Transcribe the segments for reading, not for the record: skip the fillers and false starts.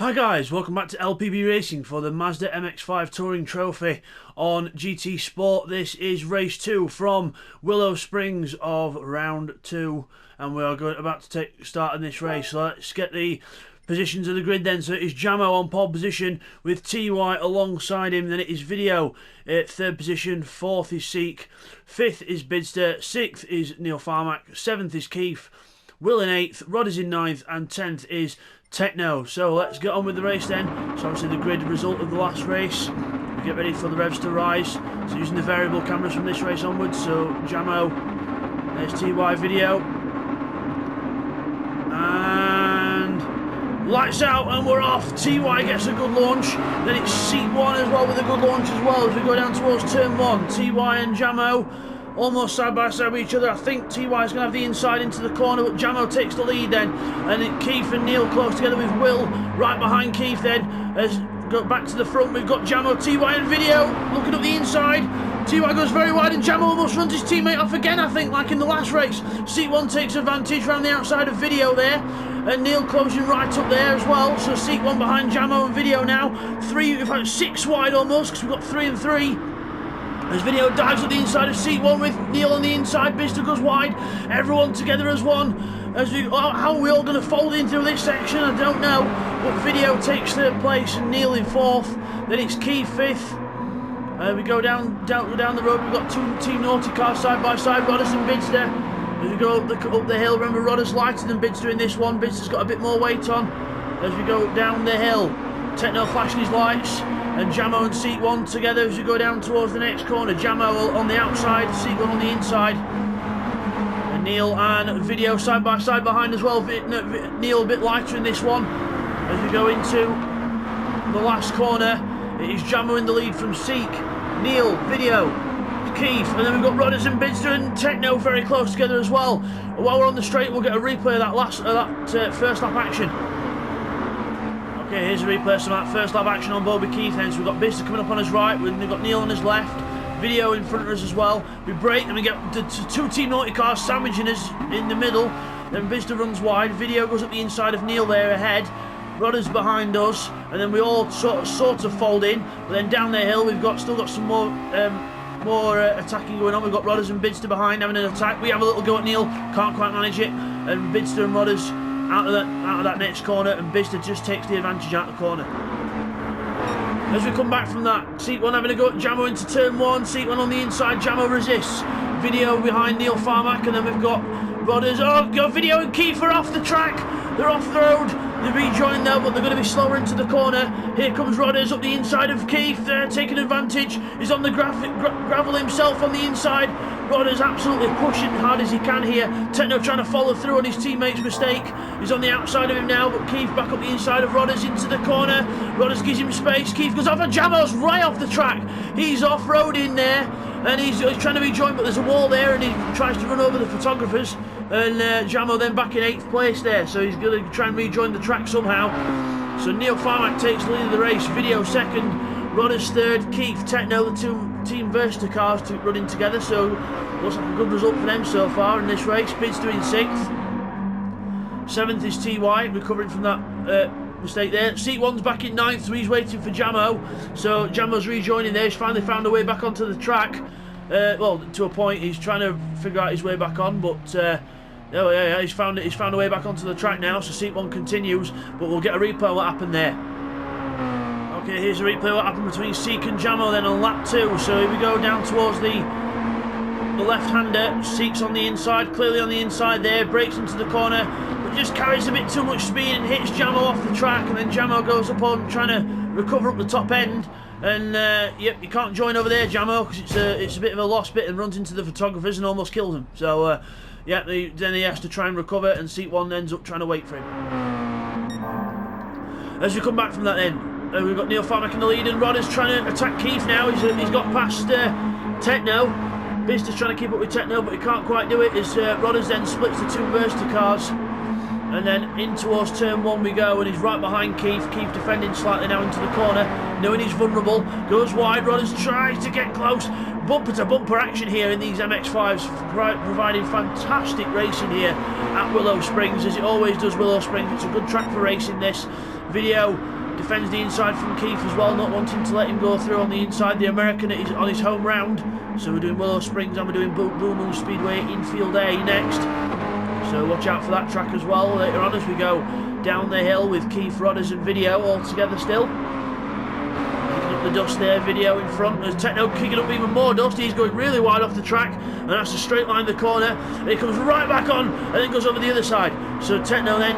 Hi guys, welcome back to LPB Racing for the Mazda MX5 Touring Trophy on GT Sport. This is race 2 from Willow Springs of round 2, and we are about to take start in this race. So let's get the positions of the grid then. So it is Jamo on pole position with TY alongside him. Then it is Video at third position. Fourth is Seek. Fifth is Bidzster. Sixth is Neil Farmack. Seventh is Keith. Will in 8th. Rod is in 9th. And 10th is Techno. So let's get on with the race then. So obviously the grid result of the last race. We get ready for the revs to rise. So using the variable cameras from this race onwards. So Jamo, there's TY Video. And lights out and we're off. TY gets a good launch. Then it's Seat 1 as well with a good launch as well as we go down towards turn 1. TY and Jamo almost side by side with each other. I think TY is going to have the inside into the corner, but Jamo takes the lead then. And then Keith and Neil close together with Will right behind Keith then. As go back to the front, we've got Jamo, TY and Video looking up the inside. TY goes very wide and Jamo almost runs his teammate off again, I think, like in the last race. Seat 1 takes advantage round the outside of Video there. And Neil closing right up there as well. So Seat 1 behind Jamo and Video now. 6 wide almost, because we've got 3 and 3. As Video dives at the inside of Seat 1 with Neil on the inside. Bidzster goes wide. Everyone together as one. As we, how are we all going to fold into this section? I don't know. But Video takes third place and Neil in 4th. Then it's Keith 5th. We go down the road. We've got 2 Team Naughty cars side by side. Rodders and Bidzster. As we go up the hill. Remember, Rodders lighter than Bidzster in this one. Bidzster's got a bit more weight on. As we go down the hill. Techno flashing his lights. And Jamo and Seat 1 together as we go down towards the next corner. Jamo on the outside, Seat 1 on the inside. And Neil and Video side by side behind as well. Neil a bit lighter in this one. As we go into the last corner, it is Jamo in the lead from Seek. Neil, Video, Keith, and then we've got Rodders and Bidzster and Techno very close together as well. While we're on the straight, we'll get a replay of that first lap action. Okay, here's a replay of some of that first lap action on board with Keith then. So we've got Bidzster coming up on his right, we've got Neil on his left, Video in front of us as well. We break and we get the 2 Team Naughty cars sandwiching us in the middle. Then Bidzster runs wide, Video goes up the inside of Neil there ahead. Rodders behind us, and then we all sort of fold in. But then down the hill we've still got some more attacking going on. We've got Rodders and Bidzster behind having an attack. We have a little go at Neil, can't quite manage it. And Bidzster and Rodders out of that next corner, and Bidzster just takes the advantage out of the corner. As we come back from that, Seat 1 having a go at Jamo into turn 1. Seat 1 on the inside, Jamo resists. Video behind Neil Farmack, and then we've got Rodders. Oh, got Video and Keith are off the track. They're off the road. They rejoin now, but they're going to be slower into the corner. Here comes Rodders up the inside of Keith, taking advantage. He's on the gravel himself on the inside. Rodders absolutely pushing hard as he can here. Techno trying to follow through on his teammate's mistake. He's on the outside of him now, but Keith back up the inside of Rodders into the corner. Rodders gives him space. Keith goes off and Jamo's right off the track. He's off-roading there, and he's trying to rejoin, but there's a wall there, and he tries to run over the photographers. And Jamo then back in 8th place there, so he's going to try and rejoin the track somehow. So Neil Farmack takes the lead of the race. Video 2nd, Rodders 3rd, Keith, Techno, the 2 Team Bidzster cars running together. So looks like a good result for them so far in this race. Bidzster in 6th. 7th is TY, recovering from that mistake there. Seat 1's back in 9th, so he's waiting for Jamo. So Jamo's rejoining there. He's finally found a way back onto the track. Well, to a point, he's trying to figure out his way back on, but he's found a way back onto the track now. So Seat 1 continues, but we'll get a replay of what happened there. Okay, here's a replay of what happened between Seek and Jamo then on lap 2. So here we go down towards the left-hander. Seek's on the inside, clearly on the inside there, breaks into the corner, but just carries a bit too much speed and hits Jamo off the track, and then Jamo goes up on trying to recover up the top end. And yep, you can't join over there, Jamo, because it's a bit of a lost bit and runs into the photographers and almost kills them. So yeah, then he has to try and recover, and Seat 1 ends up trying to wait for him. As we come back from that then, we've got Neil Farmack in the lead, and Rodders trying to attack Keith now. He's got past Techno. Bidzster's trying to keep up with Techno, but he can't quite do it as Rodders then splits the 2 Bidzster cars. And then in towards turn 1 we go, and he's right behind Keith. Keith defending slightly now into the corner, knowing he's vulnerable. Goes wide, Rodders tries to get close. Bumper to bumper action here in these MX5s, providing fantastic racing here at Willow Springs, as it always does Willow Springs. It's a good track for racing this. Video defends the inside from Keith as well, not wanting to let him go through on the inside. The American is on his home round, so we're doing Willow Springs and we're doing Blue Moon Speedway Infield A next. So watch out for that track as well later on as we go down the hill with Keith, Rodders and Video all together still. Kicking up the dust there, Video in front. There's Techno kicking up even more dust. He's going really wide off the track, and that's a straight line in the corner. And he comes right back on and then goes over the other side. So Techno then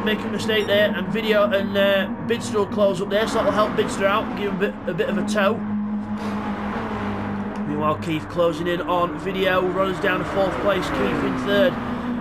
make a mistake there, and Video and Bidzster will close up there, so that'll help Bidzster out, give him a bit of a tow. Meanwhile, Keith closing in on Video, runs down to 4th place, Keith in 3rd.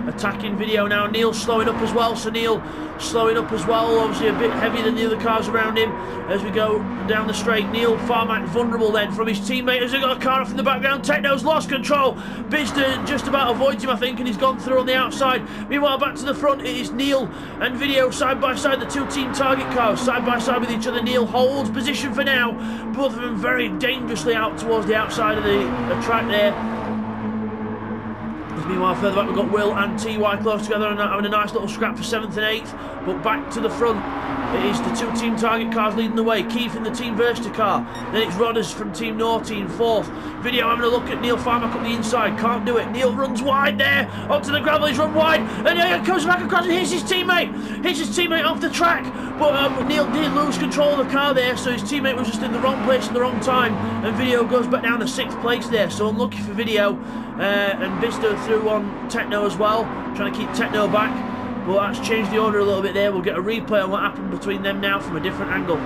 Attacking Video now, Neil slowing up as well, so Neil slowing up as well, obviously a bit heavier than the other cars around him as we go down the straight. Neil Farmack vulnerable then from his teammate as he got a car off in the background. Techno's lost control, Bidzster just about avoids him I think, and he's gone through on the outside. Meanwhile back to the front it is Neil and Video side by side, the 2 team target cars side by side with each other. Neil holds position for now, both of them very dangerously out towards the outside of the track there. Meanwhile, further back we've got Will and TY close together and having a nice little scrap for 7th and 8th. But back to the front, it is the 2 team target cars leading the way. Keith in the Team Versta car. Then it's Rodders from Team Naughty in 4th. Video having a look at Neil Farmack up the inside. Can't do it. Neil runs wide there. Onto the gravel. He's run wide. And he comes back across and hits his teammate. Hits his teammate off the track. But Neil did lose control of the car there. So his teammate was just in the wrong place at the wrong time. And Video goes back down to 6th place there. So unlucky for Video. And Bidzster through on Techno as well, trying to keep Techno back, but that's changed the order a little bit there. We'll get a replay on what happened between them now from a different angle.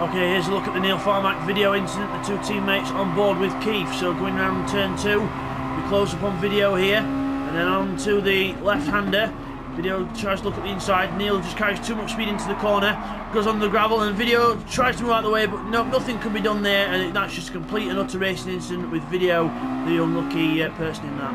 Okay, here's a look at the Neil Farmack Video incident, the 2 teammates on board with Keith. So going round turn 2, we close up on Video here, and then on to the left-hander. Video tries to look at the inside. Neil just carries too much speed into the corner, goes on the gravel, and Video tries to move out of the way, but no, nothing can be done there, and that's just a complete and utter racing incident with Video, the unlucky person in that.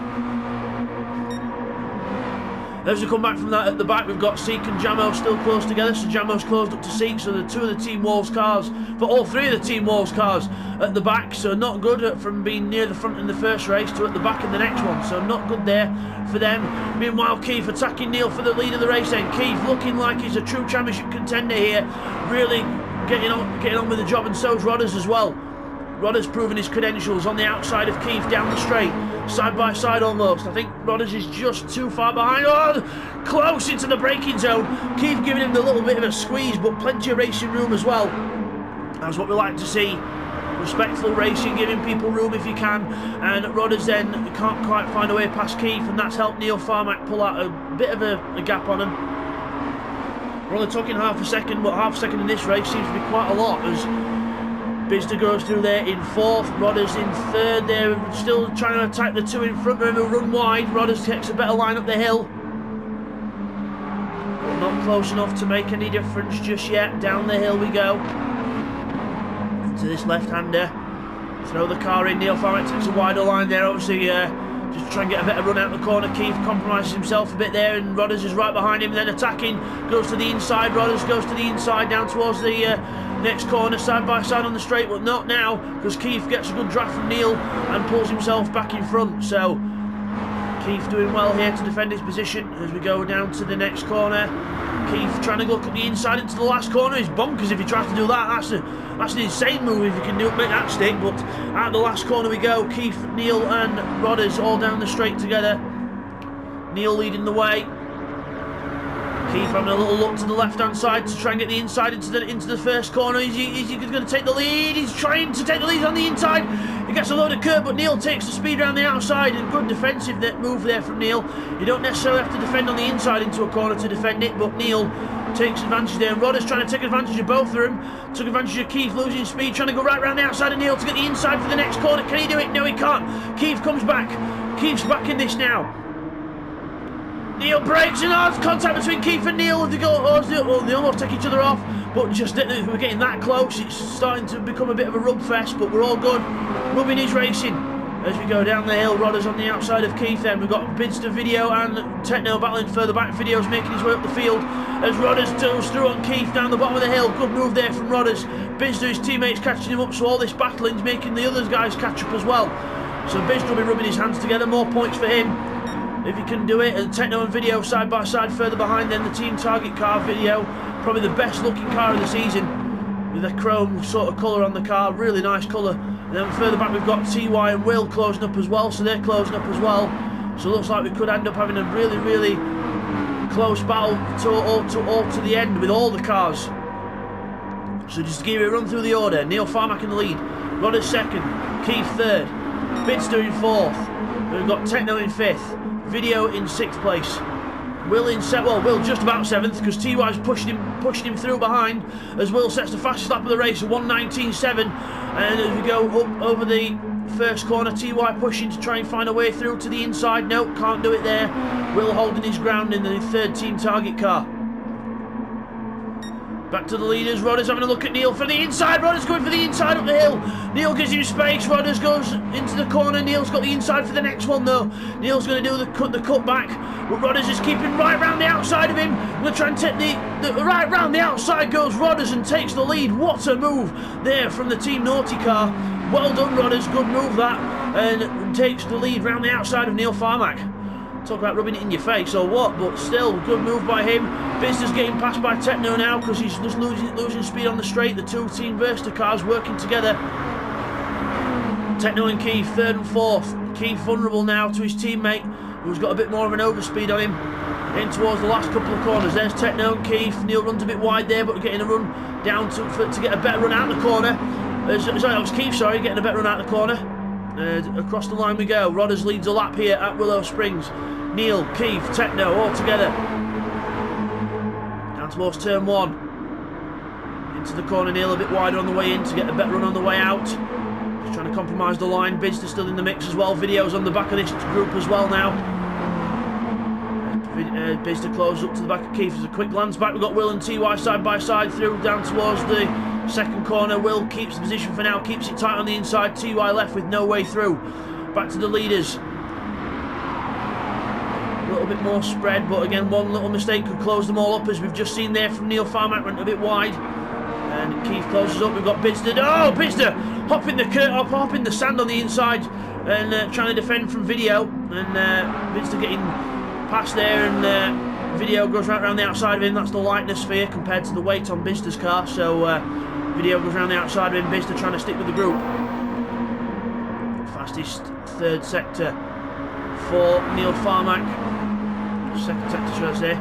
As we come back from that at the back, we've got Seek and Jamo still close together, so Jamo's closed up to Seek, so the 2 of the Team Wolves cars, for all 3 of the Team Wolves cars at the back, so not good from being near the front in the first race to at the back in the next one, so not good there for them. Meanwhile, Keith attacking Neil for the lead of the race then. Keith looking like he's a true championship contender here, really getting on with the job, and so's Rodders as well. Rodders proving his credentials on the outside of Keith down the straight, side by side almost. I think Rodders is just too far behind. Oh, close into the braking zone. Keith giving him the little bit of a squeeze, but plenty of racing room as well. That's what we like to see. Respectful racing, giving people room if you can. And Rodders then can't quite find a way past Keith, and that's helped Neil Farmack pull out a bit of a gap on him. We're only talking half a second, but half a second in this race seems to be quite a lot as Bidzster goes through there in 4th, Rodders in 3rd. They're still trying to attack the 2 in front, but they'll run wide. Rodders takes a better line up the hill. But not close enough to make any difference just yet. Down the hill we go. Into this left-hander. Throw the car in. Neil Farmack takes a wider line there, obviously just try and get a better run out the corner. Keith compromises himself a bit there, and Rodders is right behind him, then attacking, goes to the inside. Rodders goes to the inside down towards the next corner, side by side on the straight, but not now, because Keith gets a good draft from Neil and pulls himself back in front. So Keith doing well here to defend his position as we go down to the next corner. Keith trying to look at the inside into the last corner. He's bonkers if he tries to do that. That's an insane move if you can make that stick. But at the last corner we go. Keith, Neil and Rodders all down the straight together. Neil leading the way. Keith having a little look to the left-hand side to try and get the inside into the first corner. Is he going to take the lead? He's trying to take the lead on the inside. He gets a load of curb, but Neil takes the speed around the outside. And good defensive move there from Neil. You don't necessarily have to defend on the inside into a corner to defend it, but Neil takes advantage there. And Rodders trying to take advantage of both of them. Took advantage of Keith losing speed, trying to go right around the outside of Neil to get the inside for the next corner. Can he do it? No, he can't. Keith comes back. Keith's back in this now. Neil breaks, and contact between Keith and Neil. They almost take each other off, but just we're getting that close. It's starting to become a bit of a rub fest, but we're all good. Rubbing is racing as we go down the hill. Rodders on the outside of Keith. Then we've got Bidzster, Video and Techno battling further back. Video's making his way up the field as Rodders goes through on Keith down the bottom of the hill. Good move there from Rodders. Bidzster, his teammates catching him up, so all this battling's making the other guys catch up as well. So Bidzster will be rubbing his hands together. More points for him. if he can do it. And Techno and Video side by side further behind. Then the Team Target car, Video, probably the best looking car of the season, with a chrome sort of colour on the car, really nice colour. And then further back we've got TY and Will closing up as well, so they're closing up as well. So it looks like we could end up having a really, really close battle to the end with all the cars. So just to give you a run through the order: Neil Farmack in the lead, Rodders second, Keith third, Bidzster in fourth, we've got Techno in fifth, Video in sixth place, Will in Will just about seventh, because TY's pushing him through behind, as Will sets the fastest lap of the race at 1:19.7. And as we go up over the first corner, TY pushing to try and find a way through to the inside. Nope, can't do it there. Will holding his ground in the third Team Target car. Back to the leaders, Rodders having a look at Neil for the inside. Rodders going for the inside up the hill. Neil gives him space, Rodders goes into the corner. Neil's got the inside for the next one though. Neil's going to do the cut back, but Rodders is keeping right round the outside of him. Going to try and take the right round the outside goes Rodders and takes the lead. What a move there from the Team Naughty car. Well done, Rodders, good move that, and takes the lead round the outside of Neil Farmack. Talk about rubbing it in your face or what, but still, good move by him. Bidzster's getting passed by Techno now because he's just losing speed on the straight. The two Team Bidzster cars working together. Techno and Keith, third and fourth. Keith vulnerable now to his teammate, who's got a bit more of an overspeed on him. In towards the last couple of corners. There's Techno and Keith. Neil runs a bit wide there, but getting a run down to get a better run out the corner. Sorry, that was Keith, getting a better run out the corner. Across the line we go. Rodders leads a lap here at Willow Springs. Neil, Keith, Techno all together. Down towards turn one. Into the corner, Neil a bit wider on the way in to get a better run on the way out. Just trying to compromise the line. Bidzster still in the mix as well. Video's on the back of this group as well now. Bidzster closes up to the back of Keith. There's a quick glance back. We've got Will and TY side by side through down towards the second corner. Will keeps the position for now, keeps it tight on the inside. TY left with no way through. Back to the leaders. A little bit more spread, but again, one little mistake could close them all up, as we've just seen there from Neil Farmack, went a bit wide. And Keith closes up. We've got Bidzster. Oh, Bidzster hopping the sand on the inside and trying to defend from Video. And Bidzster getting past there, and Video goes right around the outside of him. That's the lightness sphere compared to the weight on Bidzster's car. So Video goes around the outside of him. Bidzster trying to stick with the group. Fastest third sector for Neil Farmack. Second sector, should I say.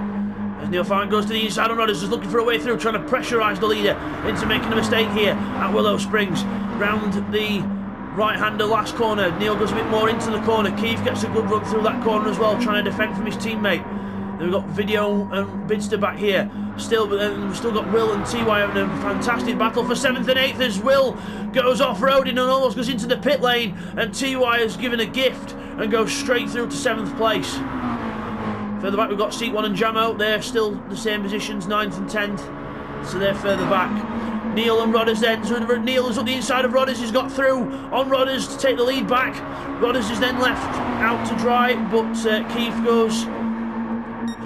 As Neil Farmack goes to the inside on Rodders, is looking for a way through, trying to pressurise the leader into making a mistake here at Willow Springs. Round the right-hander last corner, Neil goes a bit more into the corner. Keith gets a good run through that corner as well, trying to defend from his teammate. Then we've got Video and Bidzster back here. Still, but then we've still got Will and TY having a fantastic battle for 7th and 8th as Will goes off-roading and almost goes into the pit lane, and TY is given a gift and goes straight through to 7th place. Further back we've got Seat 1 and Jamo. They're still the same positions, 9th and 10th, so they're further back. Neil and Rodders then, so Neil is up the inside of Rodders, he's got through on Rodders to take the lead back. Rodders is then left out to dry, but Keith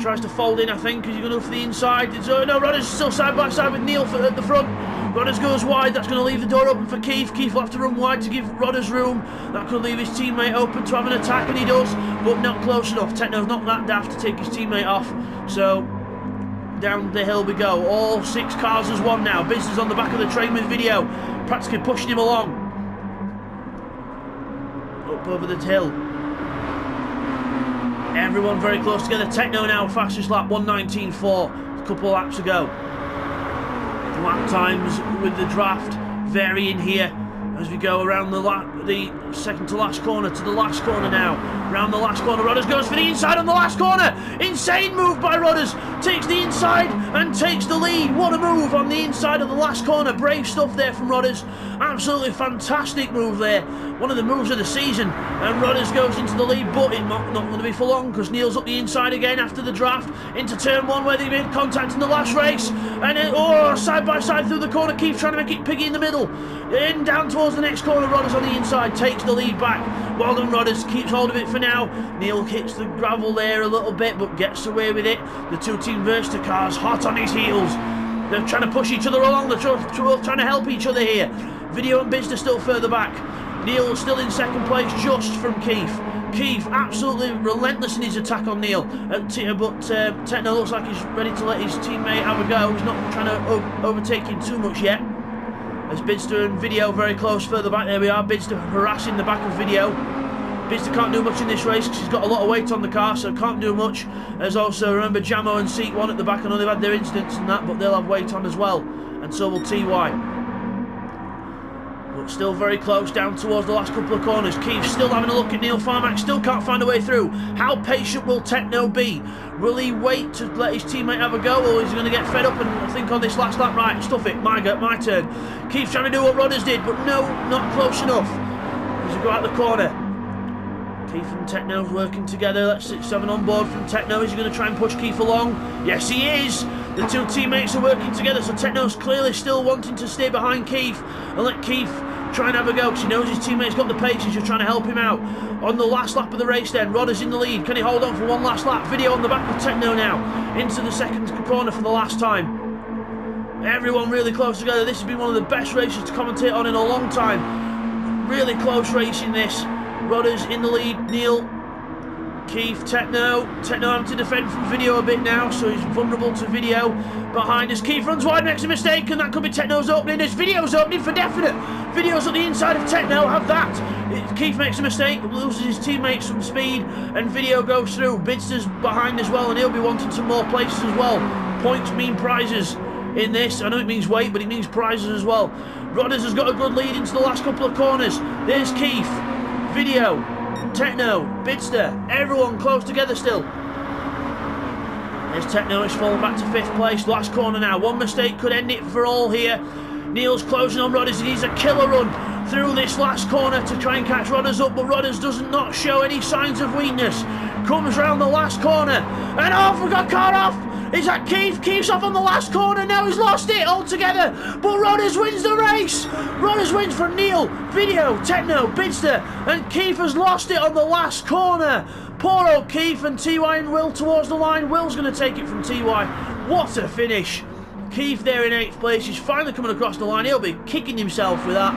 tries to fold in, I think, because he's going to go for the inside. No, Rodders is still side by side with Neil at the front. Rodders goes wide, that's going to leave the door open for Keith. Keith will have to run wide to give Rodders room. That could leave his teammate open to have an attack, and he does, but not close enough. Techno's not that daft to take his teammate off, so down the hill we go. All 6 cars as one now. Bidzster's on the back of the train with Video, practically pushing him along. Up over the hill. Everyone very close together. Techno now fastest lap, 1:19.4. A couple of laps ago. Lap times with the draft varying here as we go around the second to last corner to the last corner now. Round the last corner, Rodders goes for the inside on the last corner. Insane move by Rodders. Takes the inside and takes the lead. What a move on the inside of the last corner. Brave stuff there from Rodders. Absolutely fantastic move there. One of the moves of the season. And Rodders goes into the lead, but it's not going to be for long because Neil's up the inside again after the draft into turn 1 where they made contact in the last race. And then, side by side through the corner. Keith trying to make it piggy in the middle. In down towards the next corner. Rodders on the inside takes the lead back. Well done, Rodders. Keeps hold of it for now. Neil hits the gravel there a little bit, but gets away with it. The two Team Bidzster cars hot on his heels. They're trying to push each other along. They're trying to help each other here. Video and Bidzster still further back. Neil still in second place, just from Keith. Keith absolutely relentless in his attack on Neil. But Techno looks like he's ready to let his teammate have a go. He's not trying to overtake him too much yet. As Bidzster and Video very close further back. There we are. Bidzster harassing the back of Video. Bidzster can't do much in this race because he's got a lot of weight on the car, so can't do much. As also, remember, Jamo and Seat 1 at the back. I know they've had their incidents and that, but they'll have weight on as well. And so will TY. But still very close down towards the last couple of corners. Keith still having a look at Neil Farmack, still can't find a way through. How patient will Techno be? Will he wait to let his teammate have a go, or is he going to get fed up and think on this last lap? Right, stuff it, my turn. Keith's trying to do what Rodders did, but no, not close enough. As we go out the corner. Keith and Techno's working together. Let's have an on board from Techno. Is he going to try and push Keith along? Yes, he is. The two teammates are working together, so Techno's clearly still wanting to stay behind Keith and let Keith try and have a go, because he knows his teammate's got the pace. He's just trying to help him out. On the last lap of the race then, Rodders in the lead. Can he hold on for one last lap? Video on the back of Techno now. Into the second corner for the last time. Everyone really close together. This has been one of the best races to commentate on in a long time. Really close racing this. Rodders in the lead, Neil, Keith, Techno having to defend from Video a bit now, so he's vulnerable to Video. Behind us, Keith runs wide, makes a mistake, and that could be Techno's opening. There's Video's opening for definite. Video's on the inside of Techno, have that. Keith makes a mistake, loses his teammates some speed, and Video goes through. Bidzster's behind as well, and he'll be wanting some more places as well. Points mean prizes in this. I know it means weight, but it means prizes as well. Rodders has got a good lead into the last couple of corners. There's Keith, Video, Techno, Bidzster, everyone close together still. There's Techno, is fallen back to 5th place. Last corner now. One mistake could end it for all here. Neil's closing on Rodders. He needs a killer run through this last corner to try and catch Rodders up, but Rodders does not show any signs of weakness. Comes round the last corner, and off, we got caught off. Is that Keith? Keith's off on the last corner. Now he's lost it altogether. But Rodders wins the race. Rodders wins from Neil, Video, Techno, Bidzster. And Keith has lost it on the last corner. Poor old Keith, and TY and Will towards the line. Will's going to take it from TY. What a finish. Keith there in 8th place. He's finally coming across the line. He'll be kicking himself with that.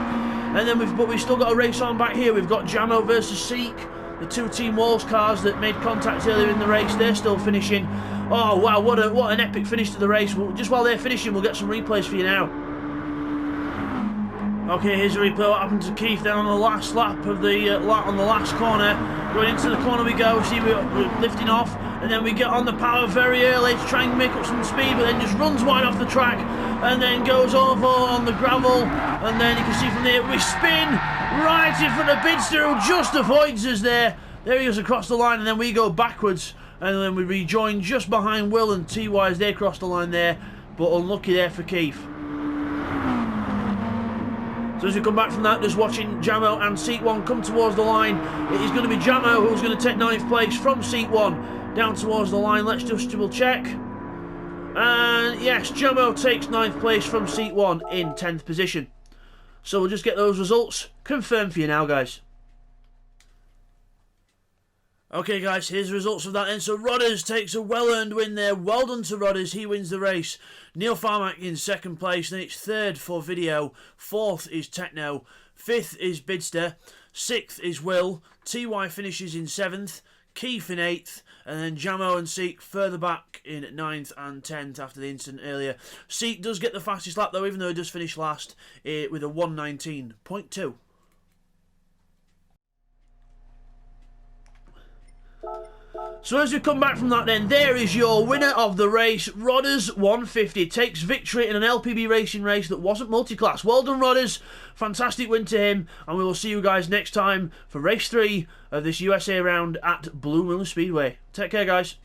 And then we've still got a race on back here. We've got Jamo versus Seek. The two Team Walls cars that made contact earlier in the race, they're still finishing. Oh wow, what an epic finish to the race. Just while they're finishing, we'll get some replays for you now. Okay, here's a replay. What happened to Keith then on the last lap of the on the last corner. Going into the corner we go. See, we're lifting off, and then we get on the power very early to try and make up some speed, but then just runs wide off the track, and then goes over on the gravel, and then you can see from there we spin right in front of Bidzster, who just avoids us there. There he goes across the line, and then we go backwards, and then we rejoin just behind Will and TY as they cross the line there, but unlucky there for Keith. So as we come back from that, just watching Jamo and Seat 1 come towards the line. It is going to be Jamo who's going to take 9th place from Seat 1 down towards the line. Let's just double check. And yes, Jamo takes 9th place from Seat 1 in 10th position. So we'll just get those results confirmed for you now, guys. Okay guys, here's the results of that then. So Rodders takes a well-earned win there. Well done to Rodders, he wins the race. Neil Farmack in 2nd place, then it's 3rd for Video, 4th is Techno, 5th is Bidzster, 6th is Will, TY finishes in 7th, Keith in 8th, and then Jamo and Seek further back in 9th and 10th after the incident earlier. Seek does get the fastest lap though, even though he does finish last with a 1:19.2. So as we come back from that then, there is your winner of the race. Rodders 150 takes victory in an LPB racing race that wasn't multi-class. Well done Rodders, fantastic win to him, and we will see you guys next time for race 3 of this USA round at Blue Moon Speedway. Take care guys.